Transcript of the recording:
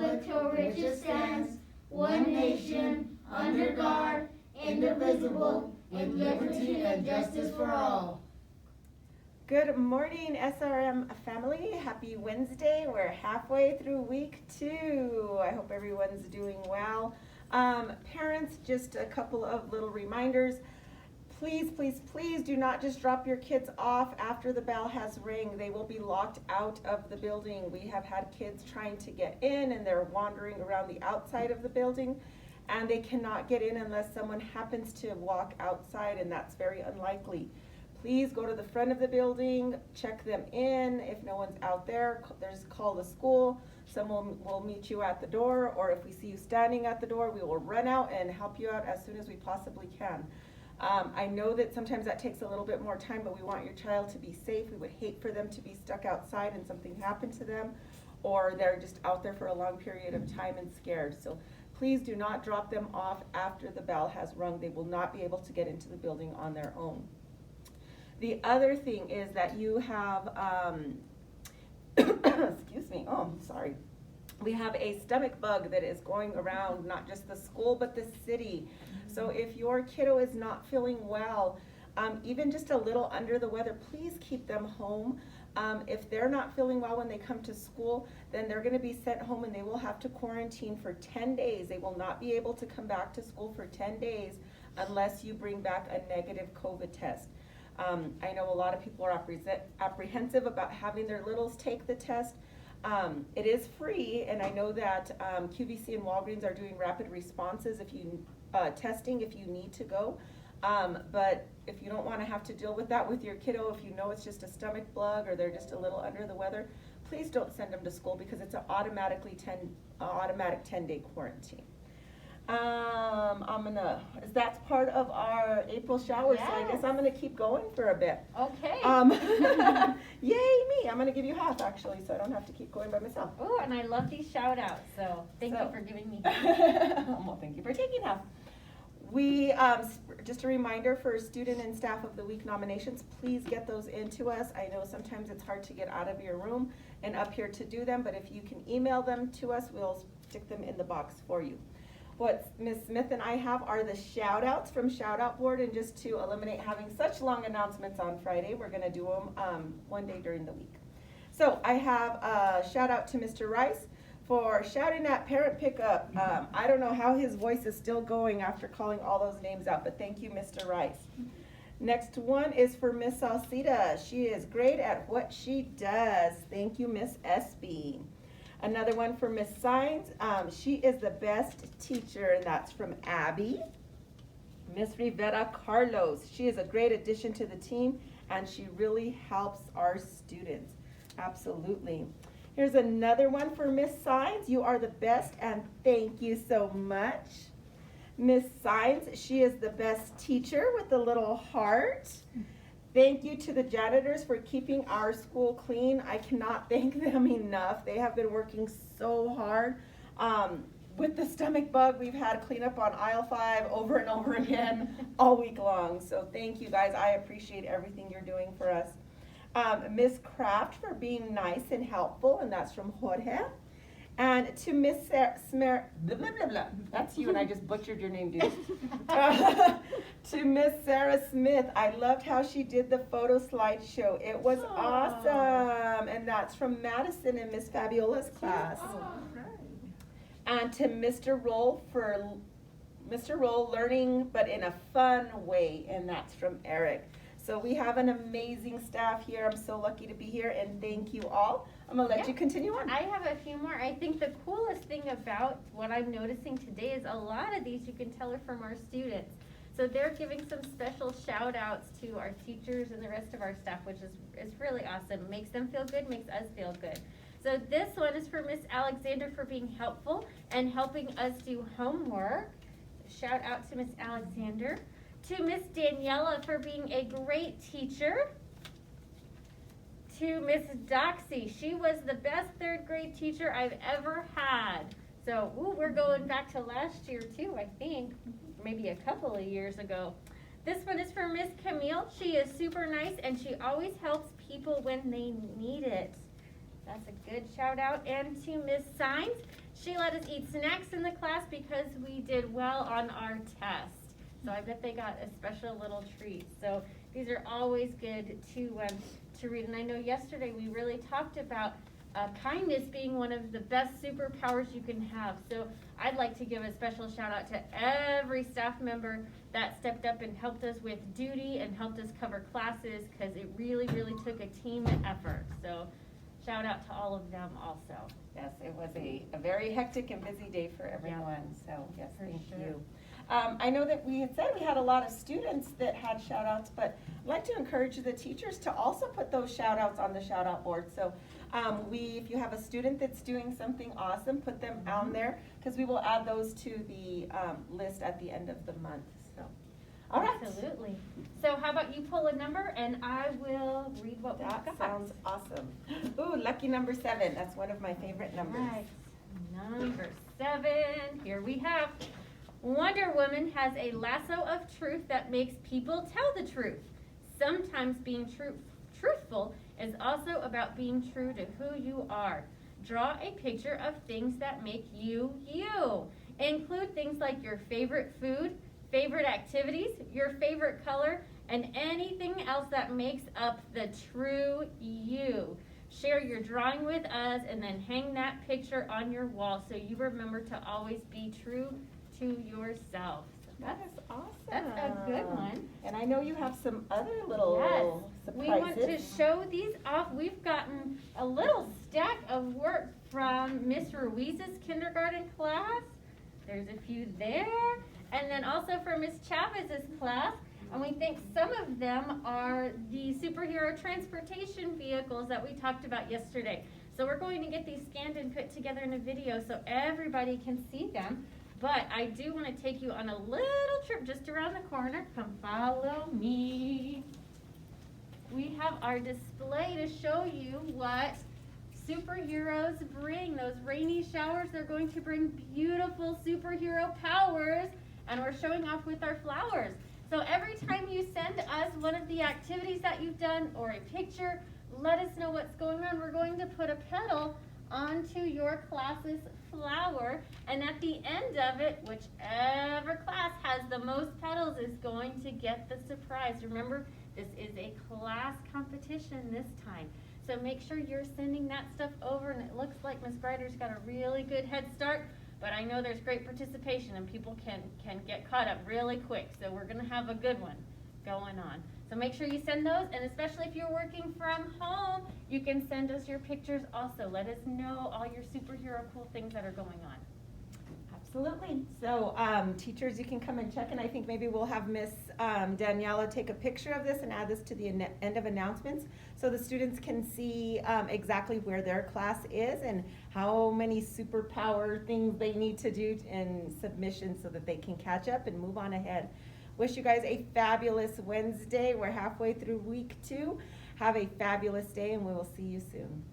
republic for which it stands, one nation, under God, indivisible, with liberty and justice for all. Good morning, SRM family. Happy Wednesday. We're halfway through week 2. I hope everyone's doing well. Parents, just a couple of little reminders. Please, please, please do not just drop your kids off after the bell has rang. They will be locked out of the building. We have had kids trying to get in and they're wandering around the outside of the building, and they cannot get in unless someone happens to walk outside, and that's very unlikely. Please go to the front of the building, check them in. If no one's out there, call the school. Someone will meet you at the door, or if we see you standing at the door, we will run out and help you out as soon as we possibly can. I know that sometimes that takes a little bit more time, but we want your child to be safe. We would hate for them to be stuck outside and something happened to them, or they're just out there for a long period of time and scared. So please do not drop them off after the bell has rung. They will not be able to get into the building on their own. The other thing is that you have, excuse me, oh, I'm sorry. We have a stomach bug that is going around not just the school, but the city. So if your kiddo is not feeling well, even just a little under the weather, please keep them home. If they're not feeling well when they come to school, then they're gonna be sent home and they will have to quarantine for 10 days. They will not be able to come back to school for 10 days unless you bring back a negative COVID test. I know a lot of people are apprehensive about having their littles take the test. It is free, and I know that QVC and Walgreens are doing rapid responses if you testing if you need to go. But if you don't want to have to deal with that with your kiddo, if you know it's just a stomach bug or they're just a little under the weather, please don't send them to school because it's an automatic 10-day quarantine. That's part of our April shower, yes. So I guess I'm gonna keep going for a bit. Okay. Yay me! I'm gonna give you half actually, so I don't have to keep going by myself. Oh, and I love these shout outs, so thank you for giving me half. Well, thank you for taking half. We, just a reminder for Student and Staff of the Week nominations, please get those into us. I know sometimes it's hard to get out of your room and up here to do them, but if you can email them to us, we'll stick them in the box for you. What Ms. Smith and I have are the shout outs from Shout Out Board, and just to eliminate having such long announcements on Friday, we're gonna do them one day during the week. So I have a shout out to Mr. Rice for shouting at parent pickup. I don't know how his voice is still going after calling all those names out, but thank you, Mr. Rice. Next one is for Miss Salcida. She is great at what she does. Thank you, Miss Espy. Another one for Miss Science. She is the best teacher, and that's from Abby. Miss Rivera Carlos. She is a great addition to the team, and she really helps our students. Absolutely. Here's another one for Miss Science. You are the best, and thank you so much. Miss Science, she is the best teacher with a little heart. Thank you to the janitors for keeping our school clean. I cannot thank them enough. They have been working so hard. With the stomach bug, we've had cleanup on aisle 5 over and over again all week long. So thank you guys. I appreciate everything you're doing for us. Miss Kraft for being nice and helpful, and that's from Jorge. And to Miss that's you, and I just butchered your name, dude. To Miss Sarah Smith, I loved how she did the photo slideshow. It was awesome, and that's from Madison in Miss Fabiola's class. And to Mr. Roll for learning, but in a fun way, and that's from Eric. So we have an amazing staff here. I'm so lucky to be here, and thank you all. I'm gonna let you continue on. I have a few more. I think the coolest thing about what I'm noticing today is a lot of these you can tell are from our students. So they're giving some special shout outs to our teachers and the rest of our staff, which is really awesome. Makes them feel good, makes us feel good. So this one is for Miss Alexander for being helpful and helping us do homework. Shout out to Miss Alexander. To Miss Daniela for being a great teacher. To Miss Doxy, she was the best 3rd grade teacher I've ever had. So, we're going back to last year too, I think, maybe a couple of years ago. This one is for Miss Camille. She is super nice and she always helps people when they need it. That's a good shout out. And to Miss Signs, she let us eat snacks in the class because we did well on our test. So I bet they got a special little treat. So these are always good to read. And I know yesterday we really talked about kindness being one of the best superpowers you can have. So I'd like to give a special shout out to every staff member that stepped up and helped us with duty and helped us cover classes, because it really, really took a team effort. So shout out to all of them also. Yes, it was a very hectic and busy day for everyone, so yes, For thank sure. you. I know that we had said we had a lot of students that had shout outs, but I'd like to encourage the teachers to also put those shout outs on the shout out board. So if you have a student that's doing something awesome, put them on there, because we will add those to the list at the end of the month, so. All right. Absolutely. So how about you pull a number and I will read what we've That got. sounds awesome. Ooh, lucky number 7, that's one of my favorite numbers. Right. Number 7, here we have. Wonder Woman has a lasso of truth that makes people tell the truth. Sometimes being truthful is also about being true to who you are. Draw a picture of things that make you you. Include things like your favorite food, favorite activities, your favorite color, and anything else that makes up the true you. Share your drawing with us and then hang that picture on your wall so you remember to always be true to yourself. That is awesome. That's a good one. And I know you have some other little Yes, surprises. we want to show these off. We've gotten a little stack of work from Miss Ruiz's kindergarten class. There's a few there. And then also for Miss Chavez's class. And we think some of them are the superhero transportation vehicles that we talked about yesterday. So we're going to get these scanned and put together in a video so everybody can see them. But I do want to take you on a little trip just around the corner. Come follow me. We have our display to show you what superheroes bring. Those rainy showers, they're going to bring beautiful superhero powers. And we're showing off with our flowers. So every time you send us one of the activities that you've done or a picture, let us know what's going on. We're going to put a petal onto your class's flower, and at the end of it, whichever class has the most petals is going to get the surprise. Remember, this is a class competition this time. So make sure you're sending that stuff over, and it looks like Miss Brighter's got a really good head start, but I know there's great participation and people can get caught up really quick. So we're gonna have a good one going on. So make sure you send those, and especially if you're working from home, you can send us your pictures also. Let us know all your superhero cool things that are going on. Absolutely. So teachers, you can come and check, and I think maybe we'll have Miss Daniela take a picture of this and add this to the end of announcements so the students can see exactly where their class is and how many superpower things they need to do in submission so that they can catch up and move on ahead. Wish you guys a fabulous Wednesday. We're halfway through week 2. Have a fabulous day, and we will see you soon.